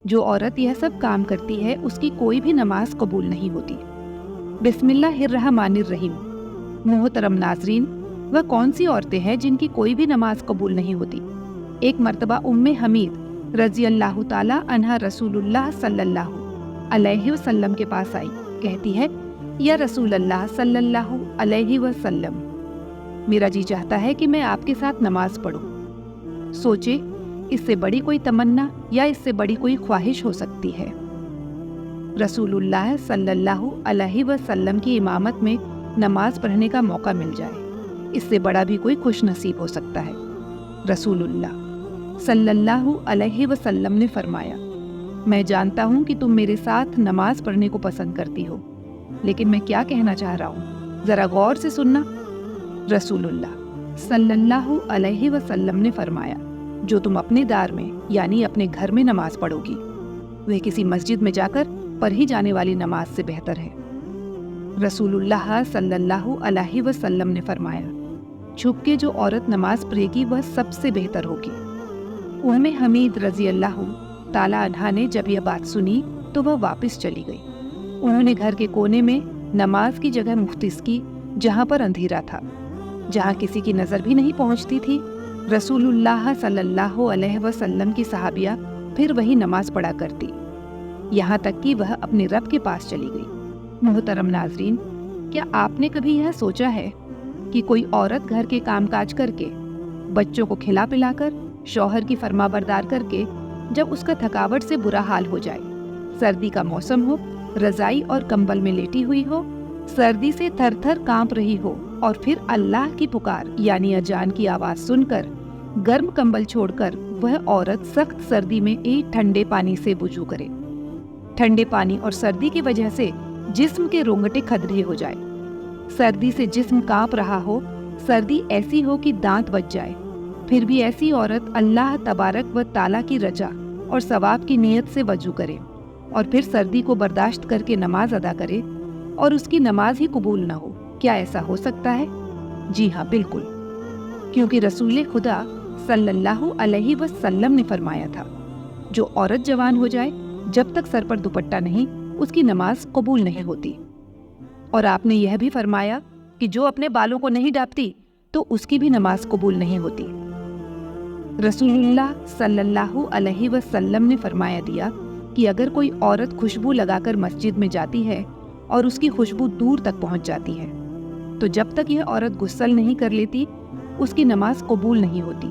جو عورت یہ سب کام کرتی ہے اس کی کوئی بھی نماز قبول نہیں ہوتی۔ بسم اللہ الرحمن الرحیم۔ محترم ناظرین، وہ کون سی عورتیں ہیں جن کی کوئی بھی نماز قبول نہیں ہوتی؟ ایک مرتبہ ام حمید رضی اللہ تعالی عنہا رسول اللہ صلی اللہ علیہ وسلم کے پاس آئی، کہتی ہے، یا رسول اللہ صلی اللہ علیہ وسلم، میرا جی چاہتا ہے کہ میں آپ کے ساتھ نماز پڑھوں۔ سوچے اس سے بڑی کوئی تمنا یا اس سے بڑی کوئی خواہش ہو سکتی ہے؟ رسول اللہ صلی اللہ علیہ وسلم کی امامت میں نماز پڑھنے کا موقع مل جائے، اس سے بڑا بھی کوئی خوش نصیب ہو سکتا ہے۔ رسول اللہ صلی اللہ علیہ وسلم نے فرمایا، میں جانتا ہوں کہ تم میرے ساتھ نماز پڑھنے کو پسند کرتی ہو، لیکن میں کیا کہنا چاہ رہا ہوں ذرا غور سے سننا۔ رسول اللہ صلی اللہ علیہ وسلم نے فرمایا، جو تم اپنے دار میں یعنی اپنے گھر میں نماز پڑھو گی وہ کسی مسجد میں جا کر پڑھی جانے والی نماز سے بہتر ہے۔ رسول اللہ صلی اللہ علیہ وسلم نے فرمایا، چھپ کے جو عورت نماز پڑھے گی وہ سب سے بہتر ہوگی۔ ام حمید رضی اللہ تعالی عنہا نے جب یہ بات سنی تو وہ واپس چلی گئی۔ انہوں نے گھر کے کونے میں نماز کی جگہ مختص کی جہاں پر اندھیرا تھا، جہاں کسی کی نظر بھی نہیں پہنچتی تھی۔ رسول اللہ صلی اللہ علیہ وسلم کی صحابیہ پھر وہی نماز پڑھا کرتی، یہاں تک کہ وہ اپنے رب کے پاس چلی گئی۔ محترم ناظرین، کیا آپ نے کبھی یہ سوچا ہے کہ کوئی عورت گھر کے کام کاج کر کے، بچوں کو کھلا پلا کر، شوہر کی فرما بردار کر کے، جب اس کا تھکاوٹ سے برا حال ہو جائے، سردی کا موسم ہو، رضائی اور کمبل میں لیٹی ہوئی ہو، سردی سے تھر تھر کانپ رہی ہو، اور پھر اللہ کی پکار یعنی اذان کی آواز سن کر گرم کمبل چھوڑ کر وہ عورت سخت سردی میں ایک ٹھنڈے پانی سے وضو کرے، ٹھنڈے پانی اور سردی کی وجہ سے جسم کے رونگٹے کھدرے ہو جائے، سردی سے جسم کانپ رہا ہو، سردی ایسی ہو کہ دانت بج جائے، پھر بھی ایسی عورت اللہ تبارک و تعالیٰ کی رجا اور ثواب کی نیت سے وضو کرے اور پھر سردی کو برداشت کر کے نماز ادا کرے اور اس کی نماز ہی قبول نہ ہو، کیا ایسا ہو سکتا ہے؟ جی ہاں، بالکل، کیونکہ رسول خدا صلی اللہ علیہ وسلم نے فرمایا تھا، جو عورت جوان ہو جائے جب تک سر پر دوپٹہ نہیں اس کی نماز قبول نہیں ہوتی، اور آپ نے یہ بھی فرمایا کہ جو اپنے بالوں کو نہیں ڈانپتی تو اس کی بھی نماز قبول نہیں ہوتی۔ رسول اللہ صلی اللہ علیہ وسلم نے فرمایا دیا کہ اگر کوئی عورت خوشبو لگا کر مسجد میں جاتی ہے اور اس کی خوشبو دور تک پہنچ جاتی ہے تو جب تک یہ عورت غسل نہیں کر لیتی اس کی نماز قبول نہیں ہوتی۔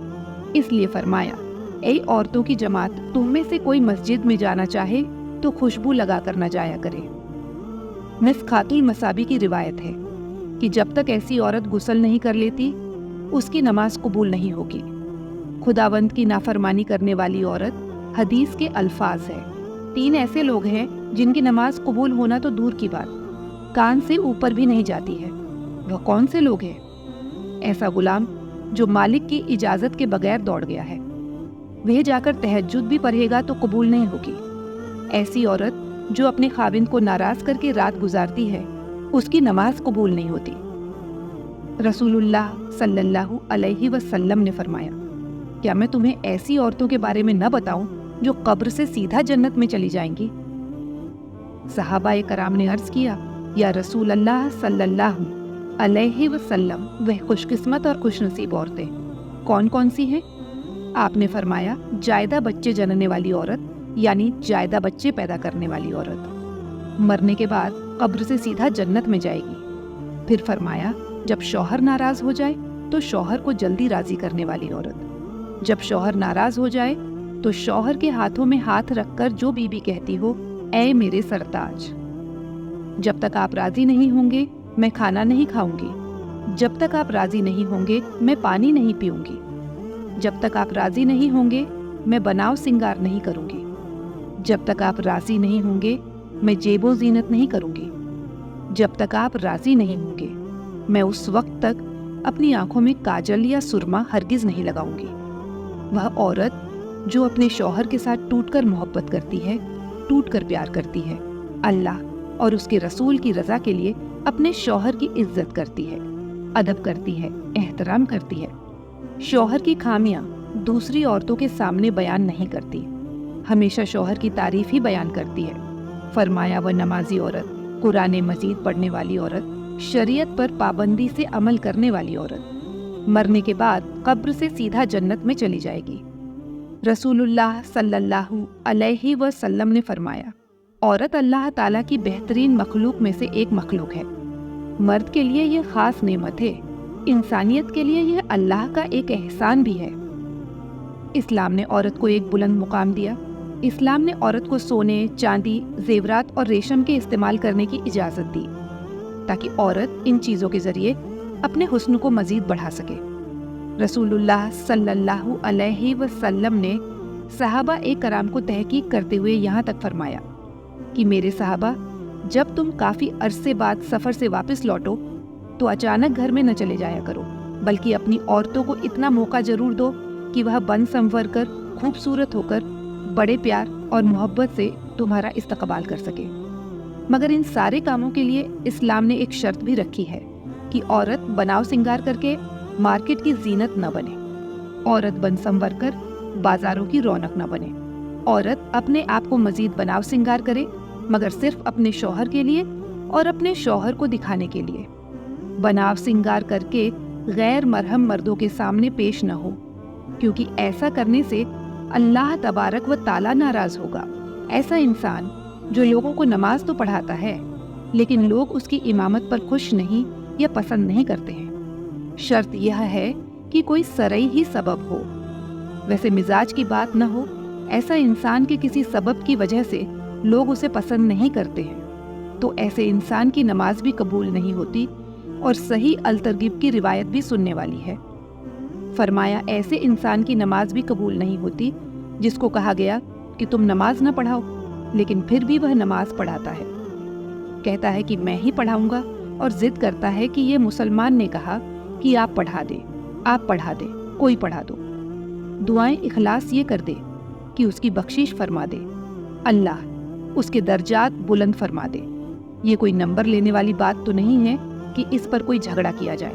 اس لیے فرمایا، اے عورتوں کی جماعت، تم میں سے کوئی مسجد میں جانا چاہے تو خوشبو لگا کر نہ جایا کرے۔ مسخات المصابی کی روایت ہے کہ جب تک ایسی عورت غسل نہیں کر لیتی اس کی نماز قبول نہیں ہوگی۔ خداوند کی نافرمانی کرنے والی عورت حدیث کے الفاظ ہے، 3 ایسے لوگ ہیں جن کی نماز قبول ہونا تو دور کی بات، کان سے اوپر بھی نہیں جاتی ہے۔ وہ کون سے لوگ ہیں؟ ایسا غلام جو مالک کی اجازت کے بغیر دوڑ گیا ہے، وہ جا کر تہجد بھی پڑھے گا تو قبول نہیں ہوگی۔ ایسی عورت جو اپنے خاوند کو ناراض کر کے رات گزارتی ہے اس کی نماز قبول نہیں ہوتی۔ رسول اللہ صلی اللہ علیہ وسلم نے فرمایا، کیا میں تمہیں ایسی عورتوں کے بارے میں نہ بتاؤں جو قبر سے سیدھا جنت میں چلی جائیں گی؟ صحابہ کرام نے عرض کیا، یا رسول اللہ صلی اللہ علیہ وسلم، وہ خوش قسمت اور خوش نصیب عورتیں کون کون سی ہیں؟ آپ نے فرمایا، جائیدہ بچے جننے والی عورت یعنی جائیدہ بچے پیدا کرنے والی عورت، مرنے کے بعد قبر سے سیدھا جنت میں جائے گی۔ پھر فرمایا، جب شوہر ناراض ہو جائے تو شوہر کو جلدی راضی کرنے والی عورت، جب شوہر ناراض ہو جائے تو شوہر کے ہاتھوں میں ہاتھ رکھ کر جو بیوی کہتی ہو، اے میرے سرتاج، جب تک آپ راضی نہیں ہوں گے میں کھانا نہیں کھاؤں گی، جب تک آپ راضی نہیں ہوں گے میں پانی نہیں پیوں گی، جب تک آپ راضی نہیں ہوں گے میں بناؤ سنگار نہیں کروں گی، جب تک آپ راضی نہیں ہوں گے میں جیب و زینت نہیں کروں گی، جب تک آپ راضی نہیں ہوں گے میں اس وقت تک اپنی آنکھوں میں کاجل یا سرما ہرگز نہیں لگاؤں گی۔ وہ عورت جو اپنے شوہر کے ساتھ ٹوٹ کر محبت کرتی ہے، ٹوٹ کر پیار کرتی ہے، اللہ اور اس کے رسول کی رضا کے لیے اپنے شوہر کی عزت کرتی ہے، ادب کرتی ہے، احترام کرتی ہے، شوہر کی خامیاں دوسری عورتوں کے سامنے بیان نہیں کرتی، ہمیشہ شوہر کی تعریف ہی بیان کرتی ہے۔ فرمایا وہ نمازی عورت، قرآن مجید پڑھنے والی عورت، شریعت پر پابندی سے عمل کرنے والی عورت مرنے کے بعد قبر سے سیدھا جنت میں چلی جائے گی۔ رسول اللہ صلی اللہ علیہ وسلم نے فرمایا، عورت اللہ تعالیٰ کی بہترین مخلوق میں سے ایک مخلوق ہے۔ مرد کے لیے یہ خاص نعمت ہے، انسانیت کے لیے یہ اللہ کا ایک احسان بھی ہے۔ اسلام نے عورت کو ایک بلند مقام دیا۔ اسلام نے عورت کو سونے، چاندی، زیورات اور ریشم کے استعمال کرنے کی اجازت دی تاکہ عورت ان چیزوں کے ذریعے اپنے حسن کو مزید بڑھا سکے۔ رسول اللہ صلی اللہ علیہ وسلم نے صحابہ کرام کو تحقیق کرتے ہوئے یہاں تک فرمایا کہ میرے صحابہ، جب تم کافی عرصے بعد سفر سے واپس لوٹو تو اچانک گھر میں نہ چلے جایا کرو، بلکہ اپنی عورتوں کو اتنا موقع ضرور دو کہ وہ بن سنور کر، خوبصورت ہو کر، بڑے پیار اور محبت سے تمہارا استقبال کر سکے۔ مگر ان سارے کاموں کے لیے اسلام نے ایک شرط بھی رکھی ہے کہ عورت بناؤ سنگار کر کے مارکیٹ کی زینت نہ بنے، عورت بن سنور کر بازاروں کی رونق نہ بنے۔ عورت اپنے آپ کو مزید بناؤ سنگار کرے، مگر صرف اپنے شوہر کے لیے اور اپنے شوہر کو دکھانے کے لیے۔ بناؤ سنگار کر کے غیر مرہم مردوں کے سامنے پیش نہ ہو، کیونکہ ایسا کرنے سے اللہ تبارک و تعالیٰ ناراض ہوگا۔ ایسا انسان جو لوگوں کو نماز تو پڑھاتا ہے لیکن لوگ اس کی امامت پر خوش نہیں یا پسند نہیں کرتے ہیں۔ شرط یہ ہے کہ کوئی صریح ہی سبب ہو، ویسے مزاج کی بات نہ ہو۔ ایسا انسان کے کسی سبب کی وجہ سے لوگ اسے پسند نہیں کرتے ہیں تو ایسے انسان کی نماز بھی قبول نہیں ہوتی اور صحیح الترغیب کی روایت بھی سننے والی ہے۔ فرمایا، ایسے انسان کی نماز بھی قبول نہیں ہوتی جس کو کہا گیا کہ تم نماز نہ پڑھاؤ، لیکن پھر بھی وہ نماز پڑھاتا ہے، کہتا ہے کہ میں ہی پڑھاؤں گا، اور ضد کرتا ہے کہ یہ مسلمان نے کہا کہ آپ پڑھا دے، کوئی پڑھا دو۔ دعائیں اخلاص یہ کر دے کہ اس کی بخشش فرما دے، اللہ اس کے درجات بلند فرما دے۔ یہ کوئی نمبر لینے والی بات تو نہیں ہے کہ اس پر کوئی جھگڑا کیا جائے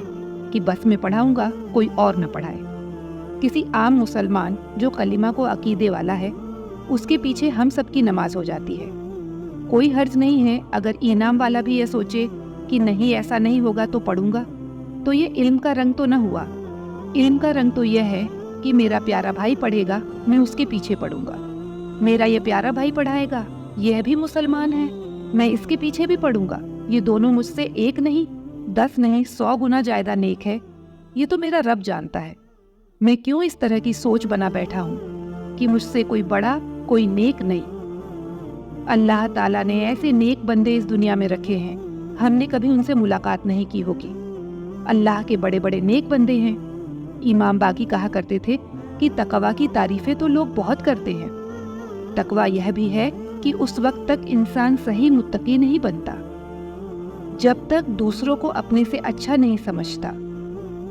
کہ بس میں پڑھاؤں گا، کوئی اور نہ پڑھائے۔ کسی عام مسلمان جو کلمہ کو عقیدے والا ہے، اس کے پیچھے ہم سب کی نماز ہو جاتی ہے۔ کوئی حرج نہیں ہے اگر انعام والا بھی یہ سوچے کہ نہیں، ایسا نہیں ہوگا تو پڑھوں گا، تو یہ علم کا رنگ تو نہ ہوا۔ علم کا رنگ تو یہ ہے کہ میرا پیارا بھائی پڑھے گا، میں اس کے پیچھے پڑھوں گا۔ میرا یہ پیارا بھائی پڑھائے گا، یہ بھی مسلمان ہے، میں اس کے پیچھے بھی پڑھوں گا۔ یہ دونوں مجھ سے 1 نہیں، 10 نہیں، 100 گنا زیادہ نیک ہے۔ یہ تو میرا رب جانتا ہے، میں کیوں اس طرح کی سوچ بنا بیٹھا ہوں کہ مجھ سے کوئی بڑا، کوئی نیک نہیں۔ اللہ تعالیٰ نے ایسے نیک بندے اس دنیا میں رکھے ہیں، ہم نے کبھی ان سے ملاقات نہیں کی ہوگی۔ اللہ کے بڑے بڑے نیک بندے ہیں۔ امام باقی کہا کرتے تھے کہ تقویٰ کی تعریفیں تو لوگ بہت کرتے ہیں، تقویٰ یہ بھی ہے کہ اس وقت تک انسان صحیح متقی نہیں بنتا جب تک دوسروں کو اپنے سے اچھا نہیں سمجھتا۔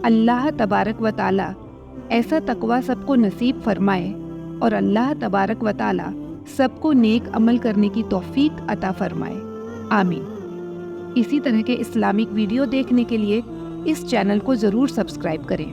اللہ تبارک و تعالیٰ ایسا تقویٰ سب کو نصیب فرمائے، اور اللہ تبارک و تعالیٰ سب کو نیک عمل کرنے کی توفیق عطا فرمائے، آمین۔ اسی طرح کے اسلامک ویڈیو دیکھنے کے لیے اس چینل کو ضرور سبسکرائب کریں۔